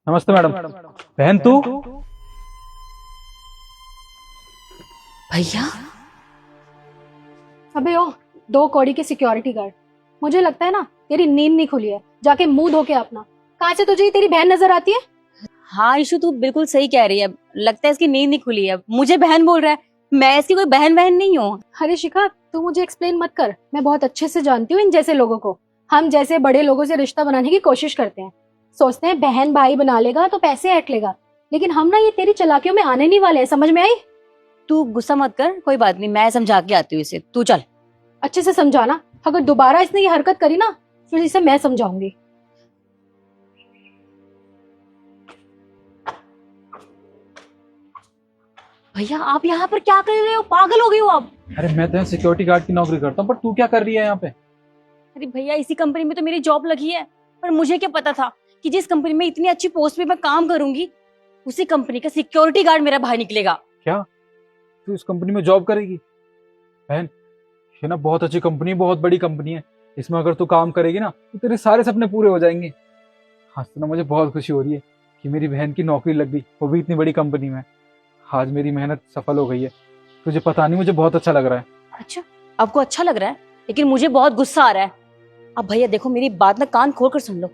नमस्ते मैडम। बहन तू? भैया अबे ओ, 2 कौड़ी के सिक्योरिटी गार्ड। मुझे लगता है ना तेरी नींद नहीं खुली है। जाके मुंह धो के अपना। कहाँ से तुझे ये तेरी बहन नजर आती है? हाँ ईशु तू बिल्कुल सही कह रही है। लगता है इसकी नींद नहीं खुली है, मुझे बहन बोल रहा है। मैं इसकी कोई बहन बहन नहीं हूँ। अरे शिखा, तू मुझे एक्सप्लेन मत कर। मैं बहुत अच्छे से जानती हूँ इन जैसे लोगों को। हम जैसे बड़े लोगों से रिश्ता बनाने की कोशिश करते हैं। सोचते हैं बहन भाई बना लेगा तो पैसे ऐंठ लेगा। लेकिन हम ना ये तेरी चालाकियों में आने नहीं वाले हैं, समझ में आई? तू गुस्सा मत कर, कोई बात नहीं, मैं समझा के आती हूँ इसे। तू चल। अच्छे से समझाना। अगर दोबारा इसने ये हरकत करी ना फिर इसे मैं समझाऊंगी। भैया आप यहाँ पर क्या कर रहे हो? पागल हो गए हो आप? अरे मैं तो सिक्योरिटी गार्ड की नौकरी करता हूँ, पर तू क्या कर रही है यहाँ पे? अरे भैया इसी कंपनी में तो मेरी जॉब लगी है, पर मुझे क्या पता था कि जिस कंपनी में इतनी अच्छी पोस्ट पे मैं काम करूंगी उसी कंपनी का सिक्योरिटी गार्ड मेरा भाई निकलेगा। क्या तू इस कंपनी में जॉब करेगी? बहन, ये ना बहुत अच्छी कंपनी है, बहुत बड़ी कंपनी है। इसमें अगर तू काम करेगी ना तो तेरे सारे सपने पूरे हो जाएंगे। आज तो ना मुझे बहुत खुशी हो रही है कि मेरी बहन की नौकरी लग गई, वो भी इतनी बड़ी कंपनी में। आज मेरी मेहनत सफल हो गई है। तुझे पता नहीं, मुझे बहुत अच्छा लग रहा है। अच्छा, आपको अच्छा लग रहा है, लेकिन मुझे बहुत गुस्सा आ रहा है। अब भैया देखो, मेरी बात ना कान खोल कर सुन लो।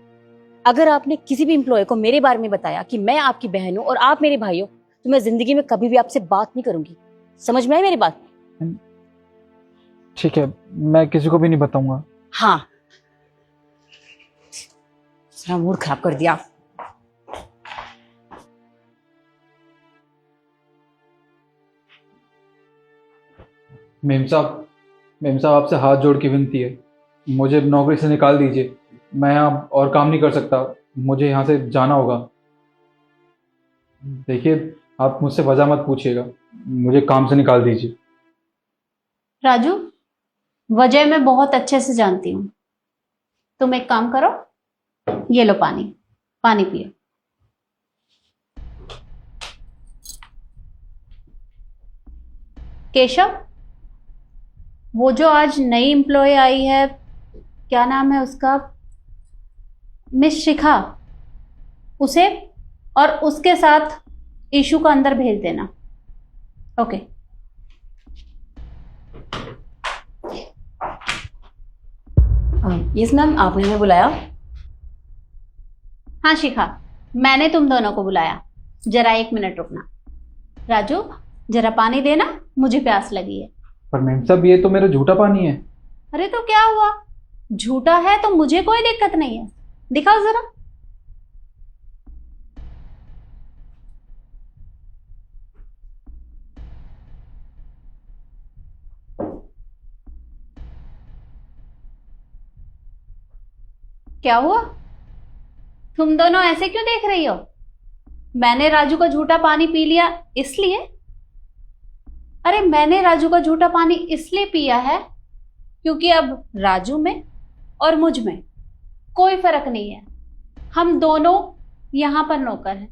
अगर आपने किसी भी एम्प्लॉय को मेरे बारे में बताया कि मैं आपकी बहन हूँ और आप मेरे भाई हो, तो मैं जिंदगी में कभी भी आपसे बात नहीं करूंगी। समझ में आई मेरी बात? ठीक है, मैं किसी को भी नहीं बताऊंगा। हाँ, सारा मूड खराब कर दिया। मेम साहब आपसे हाथ जोड़ के विनती है, मुझे नौकरी से निकाल दीजिए। मैं यहाँ और काम नहीं कर सकता, मुझे यहाँ से जाना होगा। देखिए, आप मुझसे वजह मत पूछिएगा, मुझे काम से निकाल दीजिए। राजू, वजह मैं बहुत अच्छे से जानती हूँ। तुम एक काम करो, ये लो पानी, पानी पियो। केशव, वो जो आज नई एम्प्लॉय आई है, क्या नाम है उसका, मिस शिखा, उसे और उसके साथ ईशू को अंदर भेज देना। ओके। यस मैम, आपने हमें बुलाया? हाँ शिखा, मैंने तुम दोनों को बुलाया। जरा 1 मिनट रुकना। राजू, जरा पानी देना, मुझे प्यास लगी है। पर मेम साहब, ये तो मेरा झूठा पानी है। अरे तो क्या हुआ, झूठा है तो मुझे कोई दिक्कत नहीं है। दिखाओ जरा। क्या हुआ, तुम दोनों ऐसे क्यों देख रही हो? मैंने राजू का झूठा पानी पी लिया इसलिए? अरे मैंने राजू का झूठा पानी इसलिए पिया है क्योंकि अब राजू में और मुझ में कोई फर्क नहीं है। हम दोनों यहां पर नौकर हैं।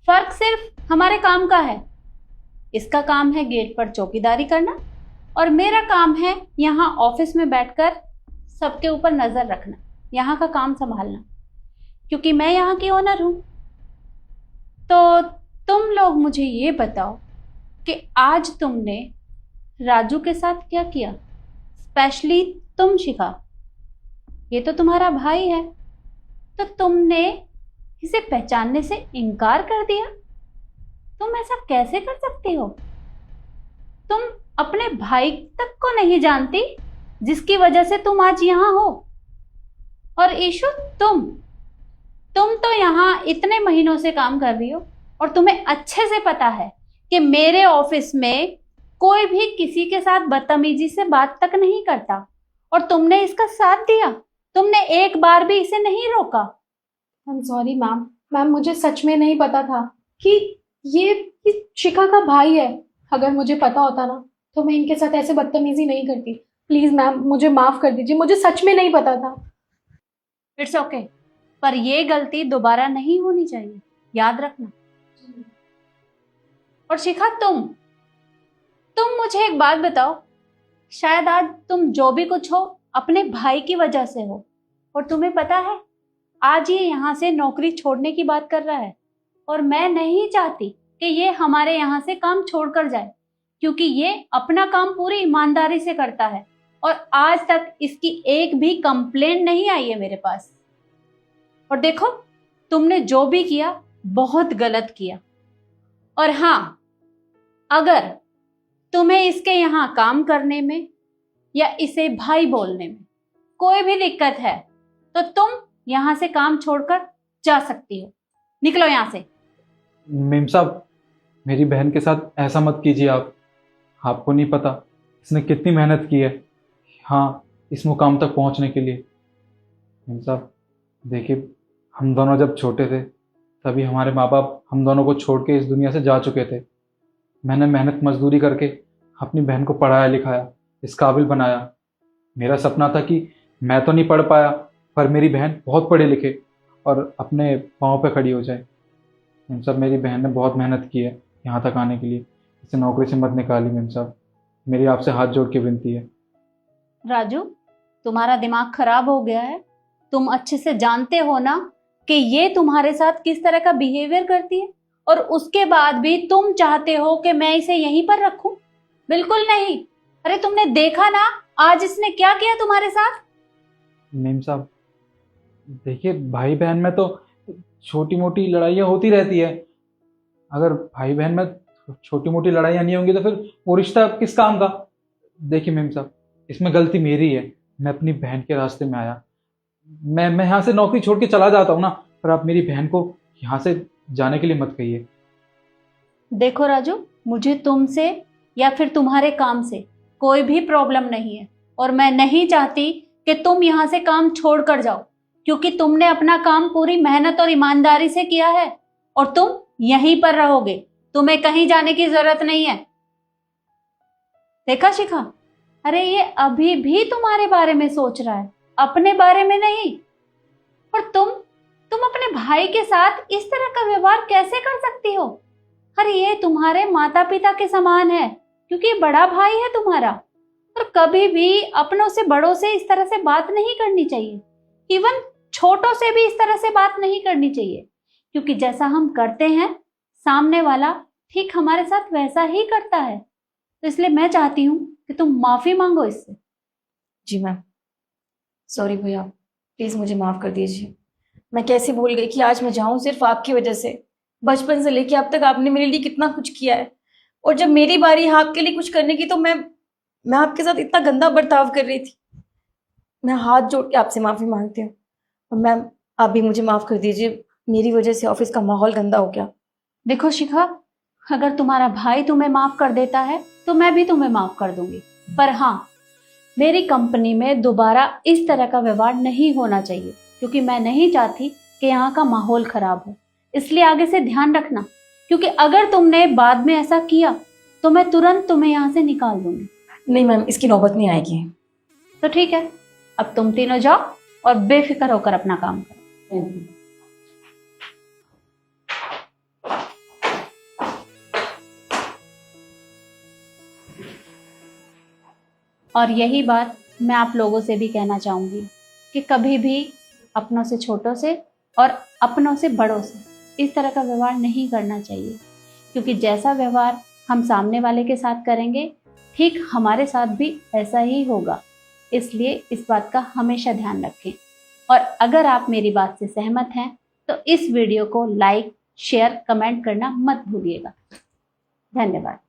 फर्क सिर्फ हमारे काम का है। इसका काम है गेट पर चौकीदारी करना और मेरा काम है यहाँ ऑफिस में बैठकर सबके ऊपर नजर रखना, यहाँ का काम संभालना, क्योंकि मैं यहाँ की ओनर हूं। तो तुम लोग मुझे ये बताओ कि आज तुमने राजू के साथ क्या किया? स्पेशली तुम शिखा, ये तो तुम्हारा भाई है, तो तुमने इसे पहचानने से इनकार कर दिया। तुम ऐसा कैसे कर सकती हो? तुम अपने भाई तक को नहीं जानती जिसकी वजह से तुम आज यहाँ हो। और ईशु, तुम तो यहाँ इतने महीनों से काम कर रही हो और तुम्हें अच्छे से पता है कि मेरे ऑफिस में कोई भी किसी के साथ बदतमीजी से बात तक नहीं करता, और तुमने इसका साथ दिया। तुमने एक बार भी इसे नहीं रोका। I am sorry ma'am. Ma'am, मुझे सच में नहीं पता था कि ये शिखा का भाई है। अगर मुझे पता होता ना तो मैं इनके साथ ऐसे बदतमीजी नहीं करती। प्लीज मैम, मुझे माफ कर दीजिए, मुझे सच में नहीं पता था। इट्स ओके, पर यह गलती दोबारा नहीं होनी चाहिए, याद रखना। और शिखा, तुम मुझे एक बात बताओ, शायद आज तुम जो भी कुछ हो अपने भाई की वजह से हो। और तुम्हें पता है आज ये यहाँ से नौकरी छोड़ने की बात कर रहा है, और मैं नहीं चाहती कि ये हमारे यहाँ से काम छोड़कर जाए, क्योंकि ये अपना काम पूरी ईमानदारी से करता है और आज तक इसकी एक भी कंप्लेंट नहीं आई है मेरे पास। और देखो, तुमने जो भी किया बहुत गलत किया। और हाँ, अगर तुम्हें इसके यहाँ काम करने में या इसे भाई बोलने में कोई भी दिक्कत है तो तुम यहाँ से काम छोड़कर जा सकती हो। निकलो यहाँ से। मेम साहब, मेरी बहन के साथ ऐसा मत कीजिए आप। आपको नहीं पता इसने कितनी मेहनत की है हाँ इस मुकाम तक पहुंचने के लिए। मेम साहब देखिए, हम दोनों जब छोटे थे तभी हमारे माँ बाप हम दोनों को छोड़ के इस दुनिया से जा चुके थे। मैंने मेहनत मजदूरी करके अपनी बहन को पढ़ाया लिखाया, इस काबिल बनाया। मेरा सपना था कि मैं तो नहीं पढ़ पाया पर मेरी बहन बहुत पढ़े लिखे और अपने पाँव पे खड़ी हो जाए। मेम साहब, मेरी बहन ने बहुत मेहनत की है यहाँ तक आने के लिए। इसे नौकरी से मत निकाली मेम साहब, मेरी आपसे हाथ जोड़ के विनती है। राजू, तुम्हारा दिमाग खराब हो गया है। तुम अच्छे से जानते हो ना कि ये तुम्हारे साथ किस तरह का बिहेवियर करती है, और उसके बाद भी तुम चाहते हो कि मैं इसे यहीं पर रखूं? बिल्कुल नहीं। अरे तुमने देखा ना आज इसने क्या किया तुम्हारे साथ। मेम साहब देखिए, भाई बहन में तो छोटी मोटी लड़ाइयाँ होती रहती है। अगर भाई बहन में छोटी मोटी लड़ाइयाँ नहीं होंगी तो फिर वो रिश्ता किस काम का। देखिए मेम साहब, इसमें गलती मेरी है। मैं अपनी बहन के रास्ते में आया। मैं यहाँ से नौकरी छोड़ के चला जाता हूँ ना, पर आप मेरी बहन को यहाँ से जाने के लिए मत कहिए। देखो राजू, मुझे तुमसे या फिर तुम्हारे काम से कोई भी प्रॉब्लम नहीं है, और मैं नहीं चाहती कि तुम यहाँ से काम छोड़ कर जाओ, क्योंकि तुमने अपना काम पूरी मेहनत और ईमानदारी से किया है और तुम यहीं पर रहोगे। तुम्हें कहीं जाने की जरूरत नहीं है। देखा शिखा, अरे ये अभी भी तुम्हारे बारे में सोच रहा है, अपने बारे में नहीं। और तुम अपने भाई के साथ इस तरह का व्यवहार कैसे कर सकती हो? अरे ये तुम्हारे माता पिता के समान है, क्योंकि ये बड़ा भाई है तुम्हारा। और कभी भी अपनों से बड़ों से इस तरह से बात नहीं करनी चाहिए। इवन छोटों से भी इस तरह से बात नहीं करनी चाहिए, क्योंकि जैसा हम करते हैं सामने वाला ठीक हमारे साथ वैसा ही करता है। तो इसलिए मैं चाहती हूँ कि तुम माफी मांगो इससे। जी मैम, सॉरी भैया, प्लीज़ मुझे माफ़ कर दीजिए। मैं कैसे भूल गई कि आज मैं जाऊँ सिर्फ आपकी वजह से। बचपन से लेके अब तक आपने मेरे लिए कितना कुछ किया है, और जब मेरी बारी आपके लिए कुछ करने की तो मैं आपके साथ इतना गंदा बर्ताव कर रही थी। मैं हाथ जोड़ के आपसे माफ़ी मांगती हूँ। और मैम, आप भी मुझे माफ़ कर दीजिए, मेरी वजह से ऑफिस का माहौल गंदा हो गया। देखो शिखा, अगर तुम्हारा भाई तुम्हें माफ कर देता है तो मैं भी तुम्हें माफ कर दूंगी, पर हाँ, मेरी कंपनी में दोबारा इस तरह का व्यवहार नहीं होना चाहिए, क्योंकि मैं नहीं चाहती कि यहाँ का माहौल खराब हो। इसलिए आगे से ध्यान रखना, क्योंकि अगर तुमने बाद में ऐसा किया तो मैं तुरंत तुम्हें यहाँ से निकाल दूंगी। नहीं मैम, इसकी नौबत नहीं आएगी। तो ठीक है, अब तुम तीनों जाओ और बेफिक्र होकर अपना काम करो। और यही बात मैं आप लोगों से भी कहना चाहूँगी कि कभी भी अपनों से छोटों से और अपनों से बड़ों से इस तरह का व्यवहार नहीं करना चाहिए, क्योंकि जैसा व्यवहार हम सामने वाले के साथ करेंगे ठीक हमारे साथ भी ऐसा ही होगा। इसलिए इस बात का हमेशा ध्यान रखें। और अगर आप मेरी बात से सहमत हैं तो इस वीडियो को लाइक, शेयर, कमेंट करना मत भूलिएगा। धन्यवाद।